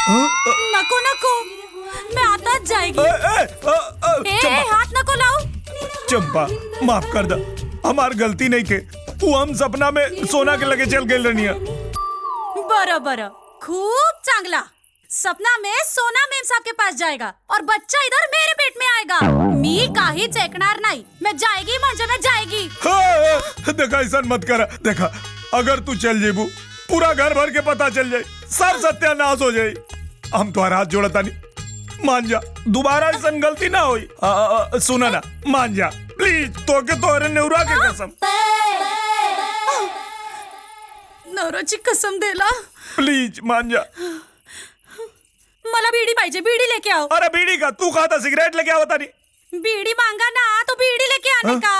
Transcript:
नको नको, मैं आताच जाएगी। हाथ नको लाओ। चंपा माफ कर दा, हमार गलती नहीं के। वो हम सपना में सोना के लगे चल गए रनिया। बरं बरं, खूप चांगला। सपना में सोना मेम साहब के पास जाएगा और बच्चा इधर मेरे पेट में आएगा। मी काहीच ऐकणार नाही। मैं जाएगी म्हणजे मैं जाएगी। देखा ऐसा मत करा। देखा अगर तू चल जेबू पूरा घर भर के पता चल जाए, सब सत्यानाश हो जाए। हम तो हाथ जोड़ता नहीं, मान जा, दोबारा ऐसा गलती ना होई। सुना ना, मान जा प्लीज, तो के तोरे नेवरा के कसम। नवऱ्याची कसम देला। प्लीज मान जा। मला बीड़ी पाहिजे, बीड़ी लेके आओ। अरे बीड़ी का तू खाता, सिगरेट लेके आवता नहीं। बीड़ी मांगा ना तो बीड़ी लेके आने का।